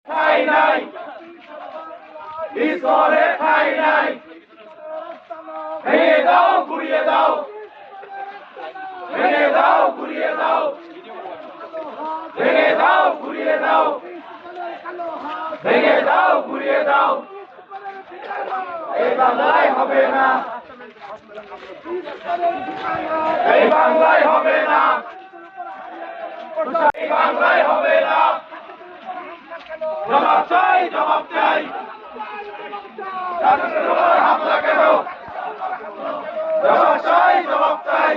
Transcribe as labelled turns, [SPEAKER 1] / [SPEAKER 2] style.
[SPEAKER 1] ঠাই নাই, ঈশ্বরের ঠাই নাই। ভেঙে দাও, ঘুরিয়ে দাও, ভেঙে দাও, ঘুরিয়ে দাও, ভেঙে দাও, ঘুরিয়ে দাও, ভেঙে দাও, ঘুরিয়ে দাও। এই বাংলায় হবে না, এই বাংলায় হবে না, এই বাংলায় হবে না। জবাব চাই, জবাব চাই। হামলা কেন? জবাব চাই, জবাব চাই।